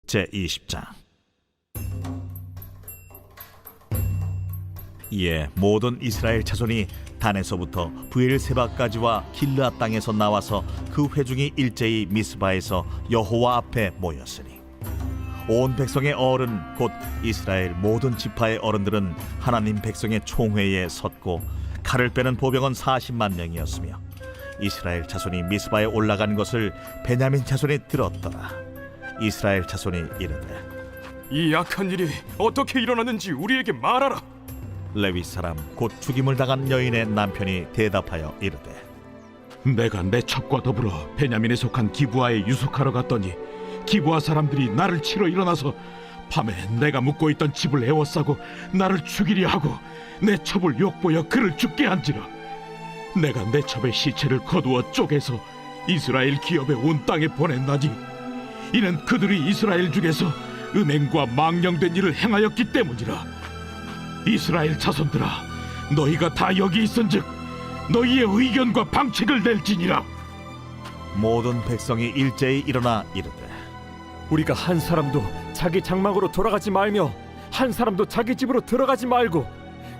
제20장. 이에 모든 이스라엘 자손이 단에서부터 브엘세바까지와 길르앗 땅에서 나와서 그 회중이 일제히 미스바에서 여호와 앞에 모였으니 온 백성의 어른 곧 이스라엘 모든 지파의 어른들은 하나님 백성의 총회에 섰고 칼을 빼는 보병은 40만 명이었으며 이스라엘 자손이 미스바에 올라간 것을 베냐민 자손이 들었더라. 이스라엘 자손이 이르되 이 악한 일이 어떻게 일어났는지 우리에게 말하라. 레위 사람 곧 죽임을 당한 여인의 남편이 대답하여 이르되 내가 내 첩과 더불어 베냐민에 속한 기브아에 유숙하러 갔더니 기브아 사람들이 나를 치러 일어나서 밤에 내가 묵고 있던 집을 에워싸고 나를 죽이려 하고 내 첩을 욕보여 그를 죽게 한지라. 내가 내 첩의 시체를 거두어 쪼개서 이스라엘 기업의 온 땅에 보냈나니 이는 그들이 이스라엘 중에서 음행과 망령된 일을 행하였기 때문이라. 이스라엘 자손들아, 너희가 다 여기 있은즉 너희의 의견과 방책을 낼지니라. 모든 백성이 일제히 일어나 이르되 우리가 한 사람도 자기 장막으로 돌아가지 말며 한 사람도 자기 집으로 들어가지 말고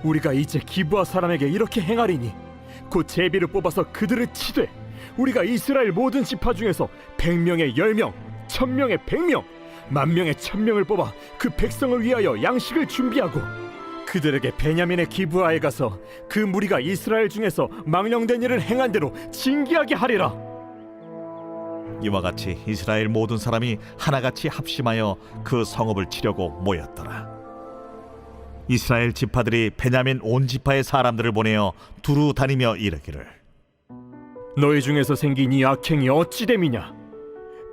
우리가 이제 기브아 사람에게 이렇게 행하리니 곧 제비를 뽑아서 그들을 치되 우리가 이스라엘 모든 지파 중에서 100명에 10명, 1000명에 100명, 10,000명에 1000명을 뽑아 그 백성을 위하여 양식을 준비하고 그들에게 베냐민의 기브아에 가서 그 무리가 이스라엘 중에서 망령된 일을 행한 대로 징계하게 하리라. 이와 같이 이스라엘 모든 사람이 하나같이 합심하여 그 성읍을 치려고 모였더라. 이스라엘 지파들이 베냐민 온 지파의 사람들을 보내어 두루 다니며 이르기를 너희 중에서 생긴 이 악행이 어찌 됨이냐?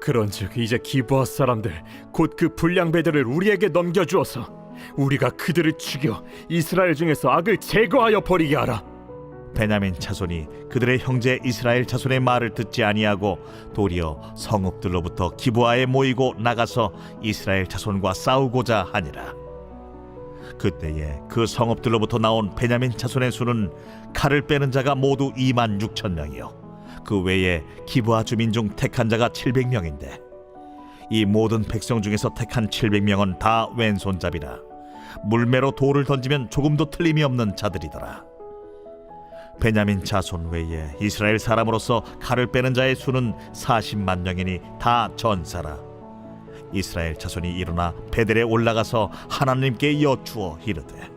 그런즉 이제 기브아 사람들 곧 그 불량배들을 우리에게 넘겨주어서 우리가 그들을 죽여 이스라엘 중에서 악을 제거하여 버리게 하라. 베냐민 자손이 그들의 형제 이스라엘 자손의 말을 듣지 아니하고 도리어 성읍들로부터 기브아에 모이고 나가서 이스라엘 자손과 싸우고자 하니라. 그때에 그 성읍들로부터 나온 베냐민 자손의 수는 칼을 빼는 자가 모두 26,000명이요 그 외에 기브아 주민 중 택한 자가 700명인데 이 모든 백성 중에서 택한 700명은 다 왼손잡이라 물매로 돌을 던지면 조금도 틀림이 없는 자들이더라. 베냐민 자손 외에 이스라엘 사람으로서 칼을 빼는 자의 수는 40만 명이니 다 전사라. 이스라엘 자손이 일어나 베델에 올라가서 하나님께 여쭈어 이르되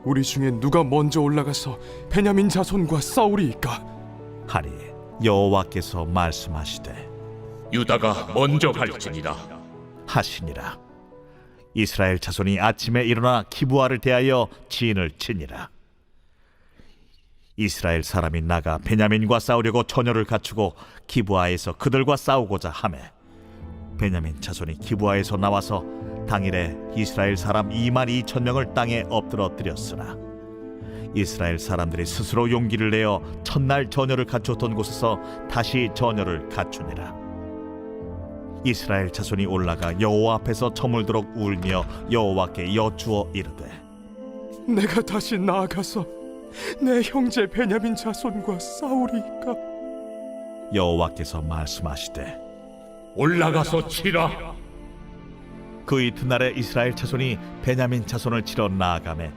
우리 중에 누가 먼저 올라가서 베냐민 자손과 싸우리이까? 하니 여호와께서 말씀하시되 유다가 먼저 갈지니라 하시니라. 이스라엘 자손이 아침에 일어나 기브아를 대하여 진을 치니라. 이스라엘 사람이 나가 베냐민과 싸우려고 전열을 갖추고 기브아에서 그들과 싸우고자 하매 베냐민 자손이 기브아에서 나와서 당일에 이스라엘 사람 22,000명을 땅에 엎드러뜨렸으나 이스라엘 사람들이 스스로 용기를 내어 첫날 전열을 갖추었던 곳에서 다시 전열을 갖추니라. 이스라엘 자손이 올라가 여호와 앞에서 저물도록 울며 여호와께 여쭈어 이르되 내가 다시 나아가서 내 형제 베냐민 자손과 싸우리이까? 여호와께서 말씀하시되 올라가서 치라. 그 이튿날에 이스라엘 자손이 베냐민 자손을 치러 나아가매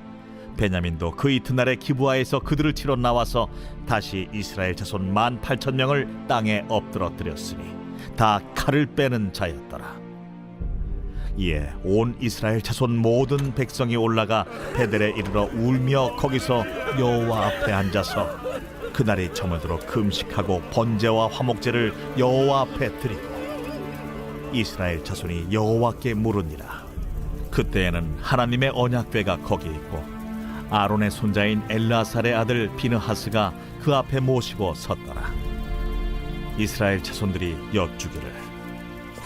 베냐민도 그 이튿날에 기브아에서 그들을 치러 나와서 다시 이스라엘 자손 18,000명을 땅에 엎드러뜨렸으니 다 칼을 빼는 자였더라. 이에 온 이스라엘 자손 모든 백성이 올라가 베델에 이르러 울며 거기서 여호와 앞에 앉아서 그날이 저물도록 금식하고 번제와 화목제를 여호와 앞에 드리고 이스라엘 자손이 여호와께 물으니라. 그때에는 하나님의 언약궤가 거기 있고 아론의 손자인 엘르아살의 아들 비느하스가 그 앞에 모시고 섰더라. 이스라엘 자손들이 여쭈기를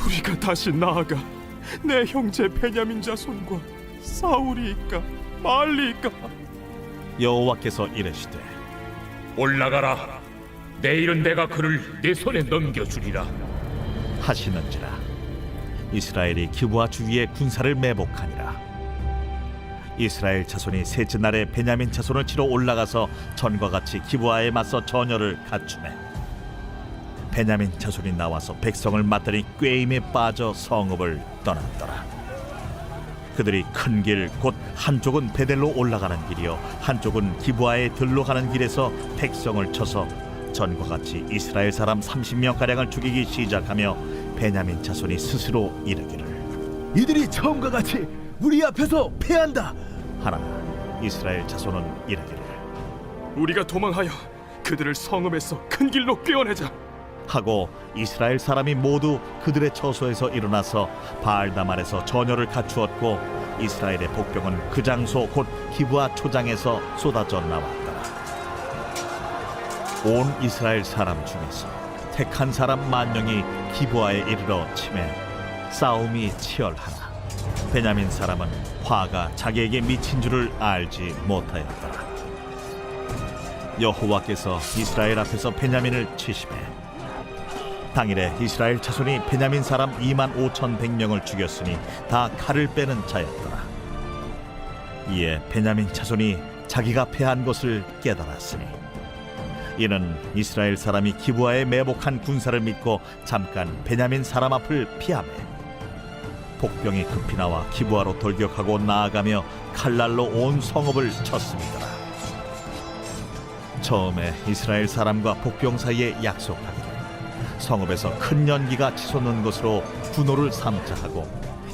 우리가 다시 나아가 내 형제 베냐민 자손과 싸우리이까 말리이까? 여호와께서 이르시되 올라가라. 내일은 내가 그를 내 손에 넘겨주리라 하시는지라. 이스라엘이 기브아 주위에 군사를 매복하니라. 이스라엘 자손이 셋째 날에 베냐민 자손을 치러 올라가서 전과 같이 기브아에 맞서 전열을 갖추매 베냐민 자손이 나와서 백성을 맞더니 꾀임에 빠져 성읍을 떠났더라. 그들이 큰 길 곧 한쪽은 베델로 올라가는 길이요 한쪽은 기브아의 들로 가는 길에서 백성을 쳐서 전과 같이 이스라엘 사람 30명 가량을 죽이기 시작하며 베냐민 자손이 스스로 이르기를 이들이 처음과 같이 우리 앞에서 패한다. 하나 이스라엘 자손은 이르기를 우리가 도망하여 그들을 성읍에서 큰 길로 꿰어내자. 하고 이스라엘 사람이 모두 그들의 처소에서 일어나서 바알다말에서 전열을 갖추었고 이스라엘의 복병은 그 장소 곧 기브아 초장에서 쏟아져 나왔더라. 온 이스라엘 사람 중에서 택한 사람 10,000명이 기브아에 이르러 치매 싸움이 치열하나 베냐민 사람은 화가 자기에게 미친 줄을 알지 못하였더라. 여호와께서 이스라엘 앞에서 베냐민을 치시매 당일에 이스라엘 자손이 베냐민 사람 25,100명을 죽였으니 다 칼을 빼는 자였더라. 이에 베냐민 자손이 자기가 패한 것을 깨달았으니 이는 이스라엘 사람이 기브아에 매복한 군사를 믿고 잠깐 베냐민 사람 앞을 피하매 복병이 급히 나와 기브아로 돌격하고 나아가며 칼날로 온 성읍을 쳤습니다. 처음에 이스라엘 사람과 복병 사이에 약속하기를 성읍에서 큰 연기가 치솟는 것으로 분노를 삼자 하고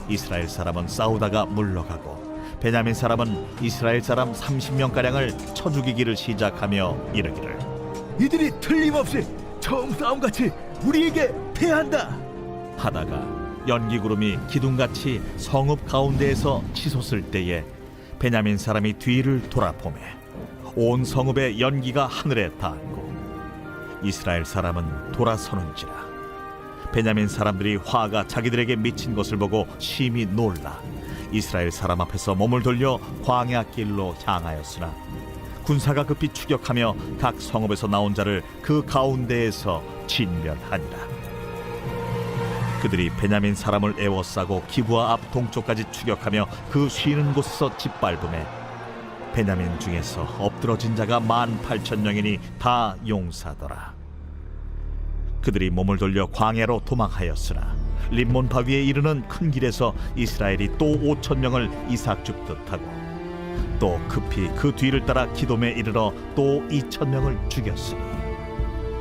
이스라엘 사람은 싸우다가 물러가고 베냐민 사람은 이스라엘 사람 30명가량을 쳐 죽이기를 시작하며 이르기를 이들이 틀림없이 처음 싸움같이 우리에게 패한다. 하다가 연기구름이 기둥같이 성읍 가운데에서 치솟을 때에 베냐민 사람이 뒤를 돌아보매 온 성읍의 연기가 하늘에 닿았고 이스라엘 사람은 돌아서는지라 베냐민 사람들이 화가 자기들에게 미친 것을 보고 심히 놀라 이스라엘 사람 앞에서 몸을 돌려 광야 길로 향하였으나 군사가 급히 추격하며 각 성읍에서 나온 자를 그 가운데에서 진멸하니라. 그들이 베냐민 사람을 에워싸고 기브아 앞 동쪽까지 추격하며 그 쉬는 곳에서 짓밟음에 베냐민 중에서 엎드러진 자가 18,000명이니 다 용사더라. 그들이 몸을 돌려 광야로 도망하였으나 림몬 바위에 이르는 큰 길에서 이스라엘이 또 5,000명을 이삭 줍듯 하고 또 급히 그 뒤를 따라 기돔에 이르러 또 2,000명을 죽였으니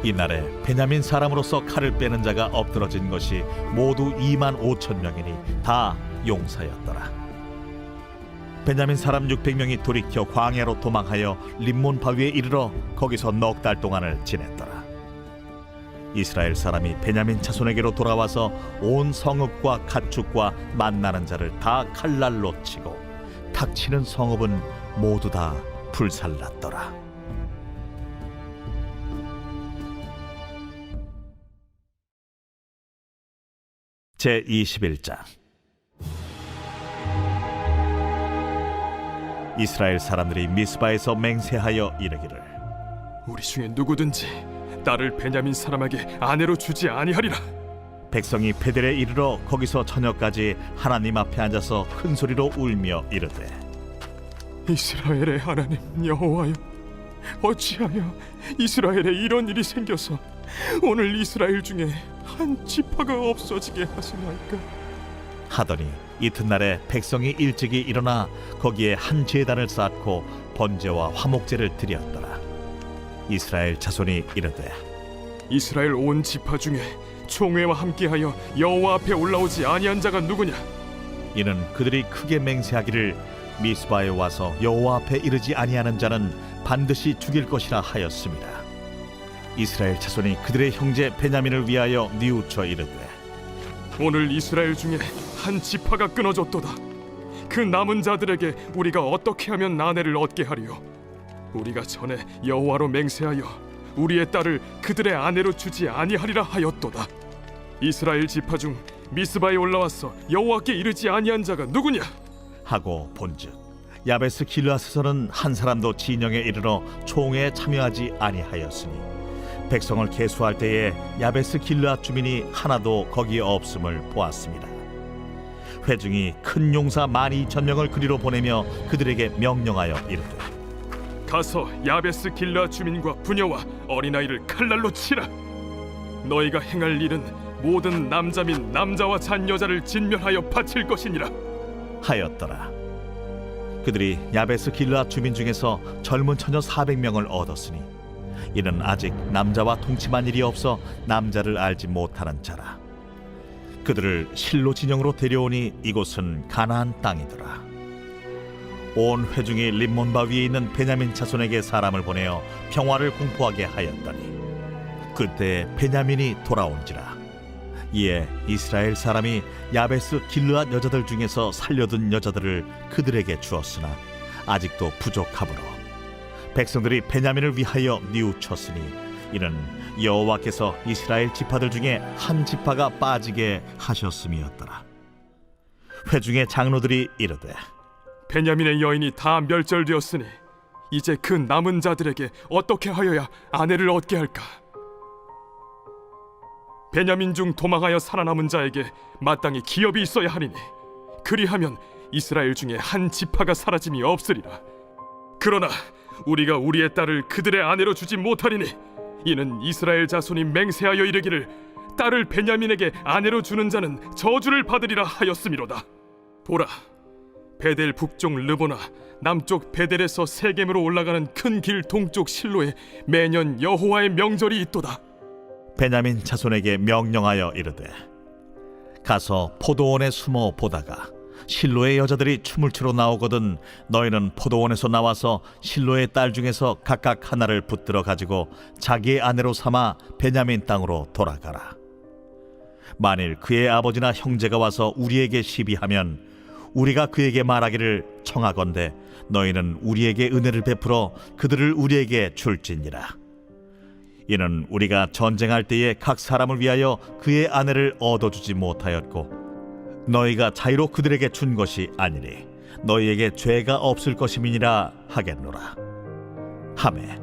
이날에 베냐민 사람으로서 칼을 빼는 자가 엎드러진 것이 모두 25,000명이니 다 용사였더라. 베냐민 사람 600명이 돌이켜 광야로 도망하여 림몬 바위에 이르러 거기서 넉 달 동안을 지냈더라. 이스라엘 사람이 베냐민 자손에게로 돌아와서 온 성읍과 가축과 만나는 자를 다 칼날로 치고 닥치는 성읍은 모두 다 불살랐더라. 제21장 이스라엘 사람들이 미스바에서 맹세하여 이르기를 우리 중에 누구든지 딸을 베냐민 사람에게 아내로 주지 아니하리라. 백성이 베델에 이르러 거기서 저녁까지 하나님 앞에 앉아서 큰 소리로 울며 이르되 이스라엘의 하나님 여호와여, 어찌하여 이스라엘에 이런 일이 생겨서 오늘 이스라엘 중에 한 지파가 없어지게 하시나이까? 하더니 이튿날에 백성이 일찍이 일어나 거기에 한 제단을 쌓고 번제와 화목제를 드렸더라. 이스라엘 자손이 이르되 이스라엘 온 지파 중에 총회와 함께하여 여호와 앞에 올라오지 아니한 자가 누구냐? 이는 그들이 크게 맹세하기를 미스바에 와서 여호와 앞에 이르지 아니하는 자는 반드시 죽일 것이라 하였습니다. 이스라엘 자손이 그들의 형제 베냐민을 위하여 뉘우쳐 이르되 오늘 이스라엘 중에 한 지파가 끊어졌도다. 그 남은 자들에게 우리가 어떻게 하면 아내를 얻게 하리요? 우리가 전에 여호와로 맹세하여 우리의 딸을 그들의 아내로 주지 아니하리라 하였도다. 이스라엘 지파 중 미스바에 올라와서 여호와께 이르지 아니한 자가 누구냐? 하고 본즉 야베스 길르앗에서는 한 사람도 진영에 이르러 총회에 참여하지 아니하였으니 백성을 계수할 때에 야베스 길르앗 주민이 하나도 거기에 없음을 보았습니다. 회중이 큰 용사 12,000명을 그리로 보내며 그들에게 명령하여 이르되 가서 야베스 길르앗 주민과 부녀와 어린아이를 칼날로 치라. 너희가 행할 일은 모든 남자 및 남자와 잔 여자를 진멸하여 바칠 것이니라. 하였더라. 그들이 야베스 길르앗 주민 중에서 젊은 처녀 400명을 얻었으니 이는 아직 남자와 동침한 일이 없어 남자를 알지 못하는 자라. 그들을 실로 진영으로 데려오니 이곳은 가나안 땅이더라. 온 회중이 림몬바 위에 있는 베냐민 자손에게 사람을 보내어 평화를 공포하게 하였더니 그때 베냐민이 돌아온지라. 이에 이스라엘 사람이 야베스 길르앗 여자들 중에서 살려둔 여자들을 그들에게 주었으나 아직도 부족하므로 백성들이 베냐민을 위하여 뉘우쳤으니 이는 여호와께서 이스라엘 지파들 중에 한 지파가 빠지게 하셨음이었더라. 회중의 장로들이 이르되 베냐민의 여인이 다 멸절되었으니 이제 그 남은 자들에게 어떻게 하여야 아내를 얻게 할까? 베냐민 중 도망하여 살아남은 자에게 마땅히 기업이 있어야 하리니 그리하면 이스라엘 중에 한 지파가 사라짐이 없으리라. 그러나 우리가 우리의 딸을 그들의 아내로 주지 못하리니 이는 이스라엘 자손이 맹세하여 이르기를 딸을 베냐민에게 아내로 주는 자는 저주를 받으리라 하였음이로다. 보라, 베델 북쪽 르보나 남쪽 베델에서 세겜으로 올라가는 큰 길 동쪽 실로에 매년 여호와의 명절이 있도다. 베냐민 자손에게 명령하여 이르되 가서 포도원에 숨어 보다가 실로의 여자들이 춤을 추러 나오거든 너희는 포도원에서 나와서 실로의 딸 중에서 각각 하나를 붙들어 가지고 자기의 아내로 삼아 베냐민 땅으로 돌아가라. 만일 그의 아버지나 형제가 와서 우리에게 시비하면 우리가 그에게 말하기를 청하건대 너희는 우리에게 은혜를 베풀어 그들을 우리에게 줄지니라. 이는 우리가 전쟁할 때에 각 사람을 위하여 그의 아내를 얻어주지 못하였고 너희가 자유로 그들에게 준 것이 아니니 너희에게 죄가 없을 것임이니라 하겠노라. 하매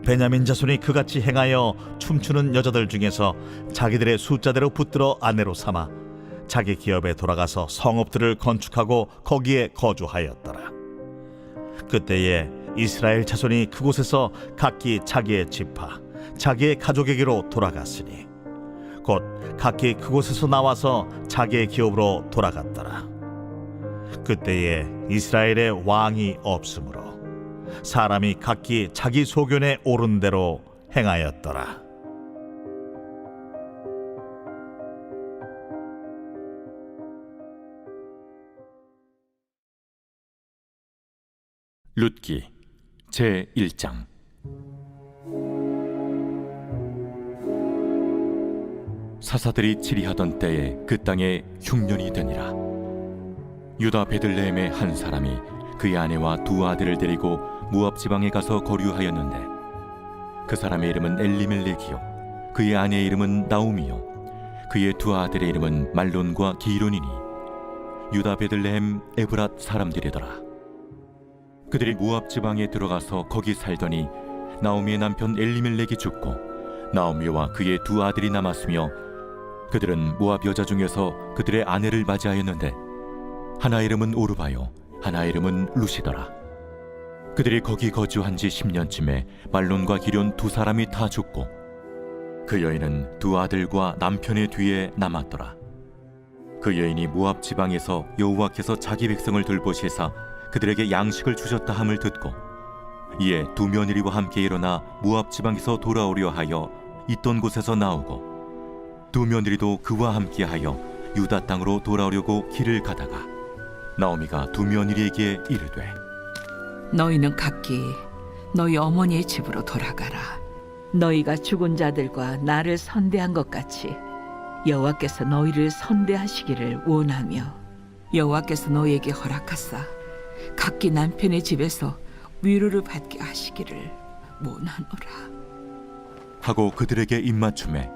베냐민 자손이 그같이 행하여 춤추는 여자들 중에서 자기들의 숫자대로 붙들어 아내로 삼아 자기 기업에 돌아가서 성읍들을 건축하고 거기에 거주하였더라. 그때에 이스라엘 자손이 그곳에서 각기 자기의 지파 자기의 가족에게로 돌아갔으니 곧 각기 그곳에서 나와서 자기의 기업으로 돌아갔더라. 그때에 이스라엘의 왕이 없으므로 사람이 각기 자기 소견에 오른 대로 행하였더라. 룻기 제1장. 사사들이 치리하던 때에 그 땅에 흉년이 되니라. 유다 베들레헴의 한 사람이 그의 아내와 두 아들을 데리고 모압 지방에 가서 거류하였는데 그 사람의 이름은 엘리멜렉이요 그의 아내의 이름은 나오미요 그의 두 아들의 이름은 말론과 기론이니 유다 베들레헴 에브랏 사람들이더라. 그들이 모압 지방에 들어가서 거기 살더니 나오미의 남편 엘리멜렉이 죽고 나오미와 그의 두 아들이 남았으며 그들은 모압 여자 중에서 그들의 아내를 맞이하였는데 하나 이름은 오르바요 하나 이름은 루시더라. 그들이 거기 거주한 지 10년쯤에 말론과 기럨 두 사람이 다 죽고 그 여인은 두 아들과 남편의 뒤에 남았더라. 그 여인이 모압 지방에서 여호와께서 자기 백성을 돌보시사 그들에게 양식을 주셨다 함을 듣고 이에 두 며느리와 함께 일어나 모압 지방에서 돌아오려 하여 있던 곳에서 나오고 두 며느리도 그와 함께하여 유다 땅으로 돌아오려고 길을 가다가 나오미가 두 며느리에게 이르되 너희는 각기 너희 어머니의 집으로 돌아가라. 너희가 죽은 자들과 나를 선대한 것 같이 여호와께서 너희를 선대하시기를 원하며 여호와께서 너희에게 허락하사 각기 남편의 집에서 위로를 받게 하시기를 원하노라. 하고 그들에게 입맞춤에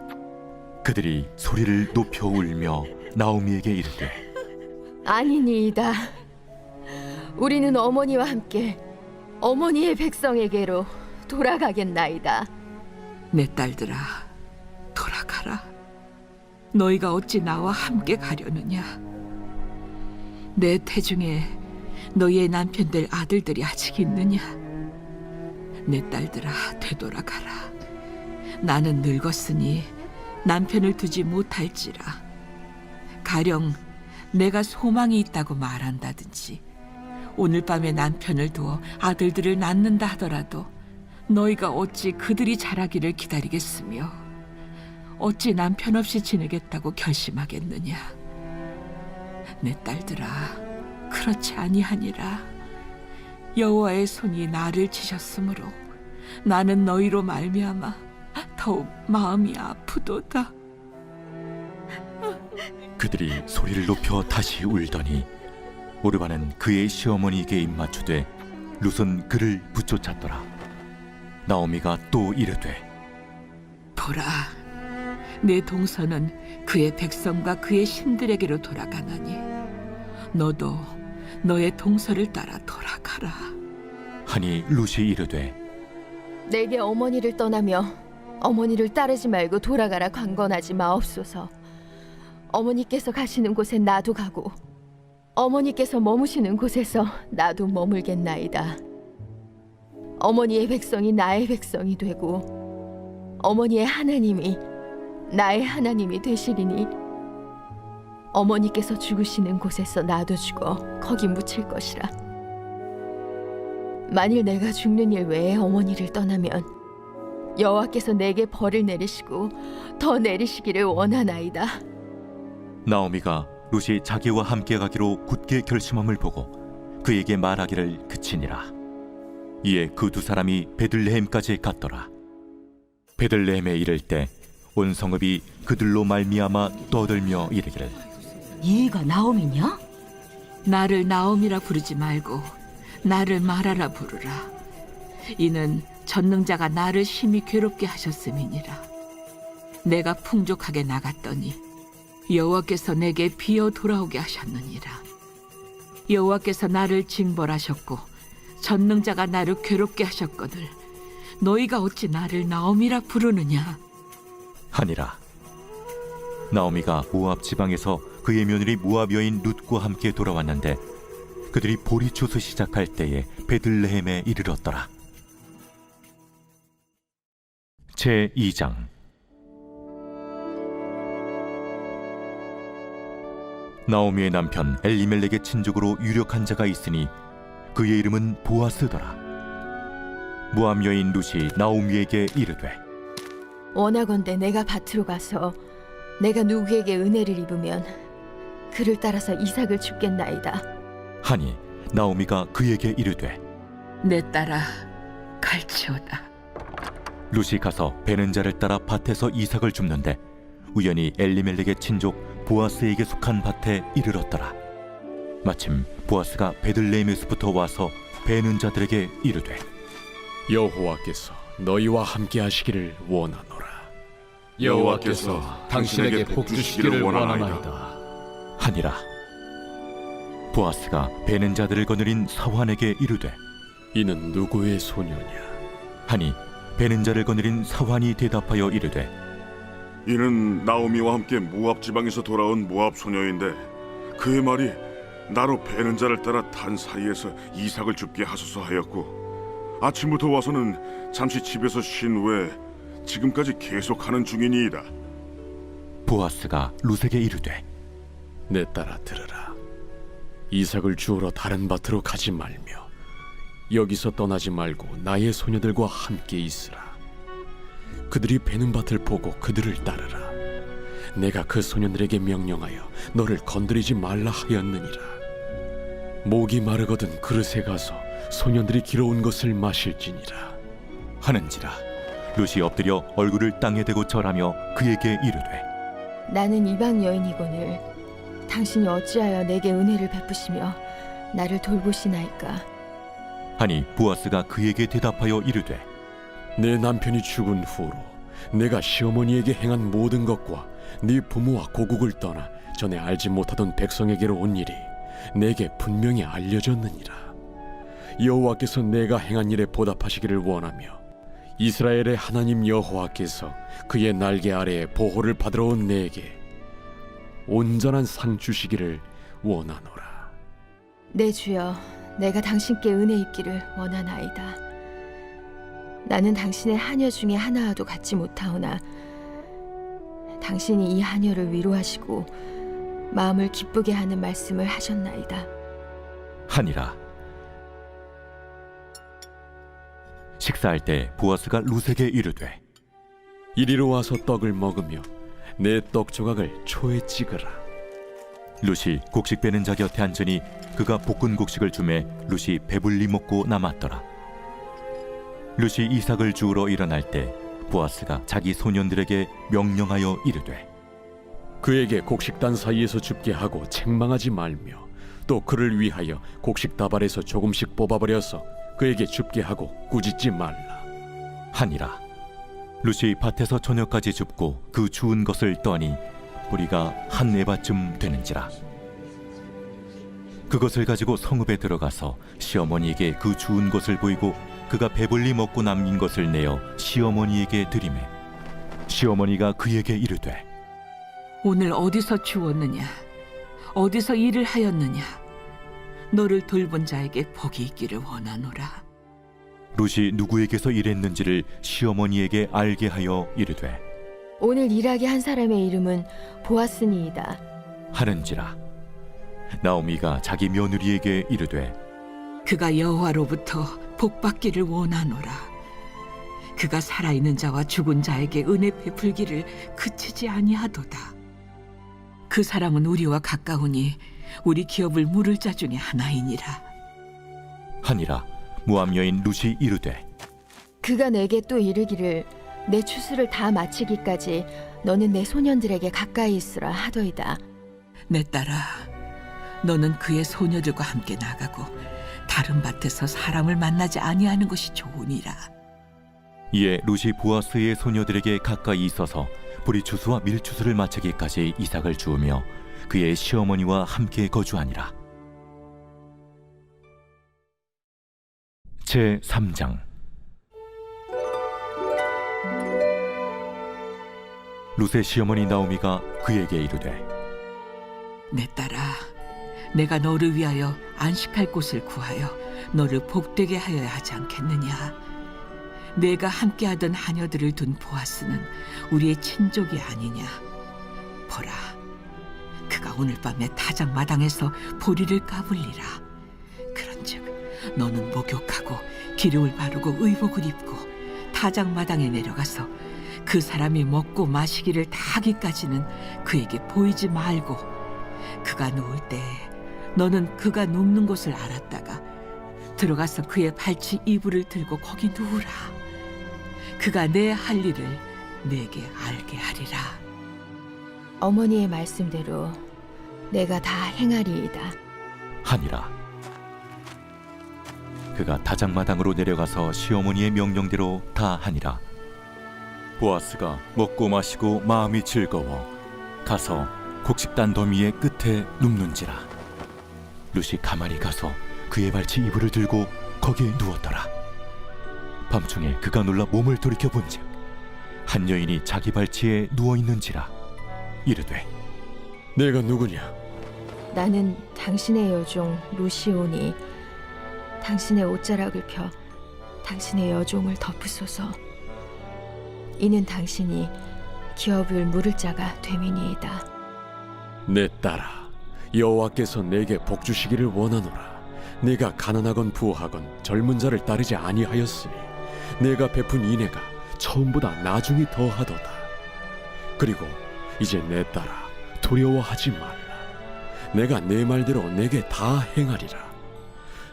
그들이 소리를 높여 울며 나오미에게 이르되 아니니이다. 우리는 어머니와 함께 어머니의 백성에게로 돌아가겠나이다. 내 딸들아, 돌아가라. 너희가 어찌 나와 함께 가려느냐? 내 태중에 너희의 남편들 아들들이 아직 있느냐? 내 딸들아, 되돌아가라. 나는 늙었으니 남편을 두지 못할지라. 가령 내가 소망이 있다고 말한다든지 오늘 밤에 남편을 두어 아들들을 낳는다 하더라도 너희가 어찌 그들이 자라기를 기다리겠으며 어찌 남편 없이 지내겠다고 결심하겠느냐. 내 딸들아, 그렇지 아니하니라. 여호와의 손이 나를 치셨으므로 나는 너희로 말미암아 더욱 마음이 아프도다. 그들이 소리를 높여 다시 울더니 오르바는 그의 시어머니에게 입맞추되 룻은 그를 붙쫓았더라. 나오미가 또 이르되 보라, 내 동서는 그의 백성과 그의 신들에게로 돌아가나니 너도 너의 동서를 따라 돌아가라. 하니 룻이 이르되 내게 어머니를 떠나며 어머니를 따르지 말고 돌아가라 강건하지 마옵소서. 어머니께서 가시는 곳에 나도 가고 어머니께서 머무시는 곳에서 나도 머물겠나이다. 어머니의 백성이 나의 백성이 되고 어머니의 하나님이 나의 하나님이 되시리니 어머니께서 죽으시는 곳에서 나도 죽어 거기 묻힐 것이라. 만일 내가 죽는 일 외에 어머니를 떠나면 여호와께서 내게 벌을 내리시고 더 내리시기를 원하나이다. 나오미가 룻이 자기와 함께 가기로 굳게 결심함을 보고 그에게 말하기를 그치니라. 이에 그 두 사람이 베들레헴까지 갔더라. 베들레헴에 이를 때 온 성읍이 그들로 말미암아 떠들며 이르기를 얘가 나오미냐? 나를 나옴이라 부르지 말고 나를 마라라 부르라. 이는 전능자가 나를 심히 괴롭게 하셨음이니라. 내가 풍족하게 나갔더니 여호와께서 내게 비어 돌아오게 하셨느니라. 여호와께서 나를 징벌하셨고 전능자가 나를 괴롭게 하셨거늘 너희가 어찌 나를 나옴이라 부르느냐. 하니라. 나오미가 모압 지방에서 그의 며느리 모압 여인 룻과 함께 돌아왔는데 그들이 보리초소 시작할 때에 베들레헴에 이르렀더라. 제2장. 나오미의 남편 엘리멜렉의 친족으로 유력한 자가 있으니 그의 이름은 보아스더라. 모압 여인 룻이 나오미에게 이르되 원하건대 내가 밭으로 가서 내가 누구에게 은혜를 입으면 그를 따라서 이삭을 줍겠나이다. 하니 나오미가 그에게 이르되 내 딸아, 갈치오다. 룻이 가서 베는 자를 따라 밭에서 이삭을 줍는데 우연히 엘리멜렉의 친족 보아스에게 속한 밭에 이르렀더라. 마침 보아스가 베들레헴에서부터 와서 베는 자들에게 이르되 여호와께서 너희와 함께 하시기를 원하노라. 여호와께서 당신에게 복 주시기를 원하나이다. 하니라. 보아스가 베는 자들을 거느린 사환에게 이르되 이는 누구의 소녀냐? 하니 베는 자를 거느린 사환이 대답하여 이르되 이는 나오미와 함께 모압 지방에서 돌아온 모압 소녀인데 그의 말이 나로 베는 자를 따라 단 사이에서 이삭을 줍게 하소서 하였고 아침부터 와서는 잠시 집에서 쉰 후에 지금까지 계속하는 중이니이다. 보아스가 룻에게 이르되 내 딸아 들으라. 이삭을 주우러 다른 밭으로 가지 말며 여기서 떠나지 말고 나의 소녀들과 함께 있으라. 그들이 베는 밭을 보고 그들을 따르라. 내가 그 소년들에게 명령하여 너를 건드리지 말라 하였느니라. 목이 마르거든 그릇에 가서 소년들이 길어온 것을 마실지니라. 하는지라. 룻이 엎드려 얼굴을 땅에 대고 절하며 그에게 이르되 나는 이방 여인이거늘 당신이 어찌하여 내게 은혜를 베푸시며 나를 돌보시나이까. 하니 보아스가 그에게 대답하여 이르되 내 남편이 죽은 후로 내가 시어머니에게 행한 모든 것과 네 부모와 고국을 떠나 전에 알지 못하던 백성에게로 온 일이 내게 분명히 알려졌느니라. 여호와께서 내가 행한 일에 보답하시기를 원하며 이스라엘의 하나님 여호와께서 그의 날개 아래에 보호를 받으러 온 내게 온전한 상 주시기를 원하노라. 내 주여, 내가 당신께 은혜 입기를 원하나이다. 나는 당신의 하녀 중에 하나와도 같지 못하오나 당신이 이 하녀를 위로하시고 마음을 기쁘게 하는 말씀을 하셨나이다. 하니라. 식사할 때 보아스가 룻에게 이르되 이리로 와서 떡을 먹으며 내 떡 조각을 초에 찍으라. 룻이 곡식 빼는 자 곁에 앉으니 그가 볶은 곡식을 주매 룻이 배불리 먹고 남았더라. 룻이 이삭을 주우러 일어날 때 보아스가 자기 소년들에게 명령하여 이르되 그에게 곡식단 사이에서 줍게 하고 책망하지 말며 또 그를 위하여 곡식 다발에서 조금씩 뽑아버려서 그에게 줍게 하고 꾸짖지 말라 하니라. 룻이 밭에서 저녁까지 줍고 그 주운 것을 떠니 뿌리가 한 에바쯤 되는지라. 그것을 가지고 성읍에 들어가서 시어머니에게 그 주운 것을 보이고 그가 배불리 먹고 남긴 것을 내어 시어머니에게 드리매 시어머니가 그에게 이르되 오늘 어디서 주웠느냐? 어디서 일을 하였느냐? 너를 돌본 자에게 복이 있기를 원하노라. 룻이 누구에게서 일했는지를 시어머니에게 알게 하여 이르되 오늘 일하게 한 사람의 이름은 보아스니이다. 하는지라. 나오미가 자기 며느리에게 이르되 그가 여호와로부터 복받기를 원하노라. 그가 살아있는 자와 죽은 자에게 은혜 베풀기를 그치지 아니하도다. 그 사람은 우리와 가까우니 우리 기업을 물을 자 중에 하나이니라. 하니라. 모압 여인 룻이 이르되 그가 내게 또 이르기를 내 추수를 다 마치기까지 너는 내 소년들에게 가까이 있으라 하더이다. 내 딸아, 너는 그의 소녀들과 함께 나가고 다른 밭에서 사람을 만나지 아니하는 것이 좋으니라. 이에 룻이 보아스의 소녀들에게 가까이 있어서 보리추수와 밀추수를 마치기까지 이삭을 주우며 그의 시어머니와 함께 거주하니라. 제3장. 룻의 시어머니 나오미가 그에게 이르되 내 딸아, 내가 너를 위하여 안식할 곳을 구하여 너를 복되게 하여야 하지 않겠느냐? 내가 함께하던 하녀들을 둔 보아스는 우리의 친족이 아니냐? 보라, 그가 오늘 밤에 타작마당에서 보리를 까불리라. 그런즉 너는 목욕하고 기름을 바르고 의복을 입고 타작마당에 내려가서 그 사람이 먹고 마시기를 다 하기까지는 그에게 보이지 말고 그가 누울 때 너는 그가 눕는 곳을 알았다가 들어가서 그의 발치 이불을 들고 거기 누우라. 그가 내 할 일을 내게 알게 하리라. 어머니의 말씀대로 내가 다 행하리이다. 하니라. 그가 타작마당으로 내려가서 시어머니의 명령대로 다 하니라. 보아스가 먹고 마시고 마음이 즐거워 가서 곡식단 더미의 끝에 눕는지라. 룻이 가만히 가서 그의 발치 이불을 들고 거기에 누웠더라. 밤중에 그가 놀라 몸을 돌이켜 본즉 한 여인이 자기 발치에 누워 있는지라. 이르되 내가 누구냐? 나는 당신의 여종 루시오니 당신의 옷자락을 펴 당신의 여종을 덮으소서. 이는 당신이 기업을 물을 자가 됨이니이다. 내 딸아, 여호와께서 내게 복 주시기를 원하노라. 내가 가난하건 부하건 젊은 자를 따르지 아니하였으니 내가 베푼 인애가 처음보다 나중이 더하도다. 그리고 이제 내 딸아, 두려워하지 말라. 내가 내 말대로 내게 다 행하리라.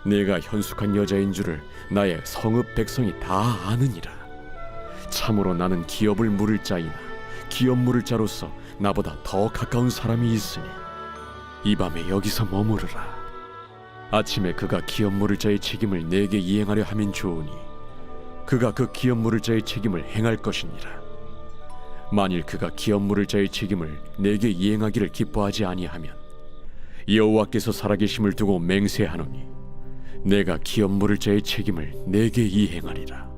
내가 현숙한 여자인 줄을 나의 성읍 백성이 다 아느니라. 참으로 나는 기업을 물을 자이나 기업 물을 자로서 나보다 더 가까운 사람이 있으니 이 밤에 여기서 머무르라. 아침에 그가 기업 물을 자의 책임을 내게 이행하려 하면 좋으니 그가 그 기업 물을 자의 책임을 행할 것이니라. 만일 그가 기업 물을 자의 책임을 내게 이행하기를 기뻐하지 아니하면 여호와께서 살아계심을 두고 맹세하노니 내가 기업 물을 자의 책임을 내게 이행하리라.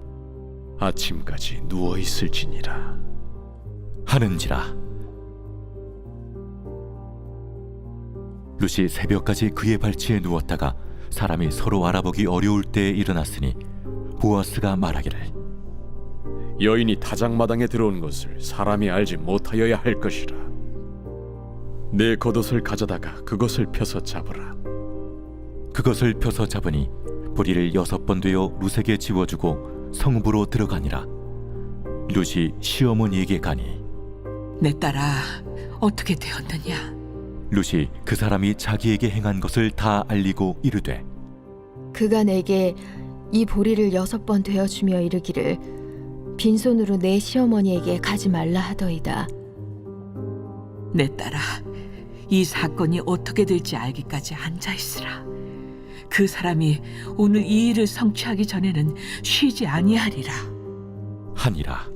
아침까지 누워 있을지니라. 하는지라. 룻이 새벽까지 그의 발치에 누웠다가 사람이 서로 알아보기 어려울 때에 일어났으니 보아스가 말하기를 여인이 타작마당에 들어온 것을 사람이 알지 못하여야 할 것이라. 내 겉옷을 가져다가 그것을 펴서 잡으라. 그것을 펴서 잡으니 보리를 6번 되어 룻에게 지워주고 성읍으로 들어가니라. 룻이 시어머니에게 가니 내 딸아, 어떻게 되었느냐? 룻이 그 사람이 자기에게 행한 것을 다 알리고 이르되 그가 내게 이 보리를 6번 되어주며 이르기를 빈손으로 내 시어머니에게 가지 말라 하더이다. 내 딸아, 이 사건이 어떻게 될지 알기까지 앉아 있으라. 그 사람이 오늘 이 일을 성취하기 전에는 쉬지 아니하리라. 하니라.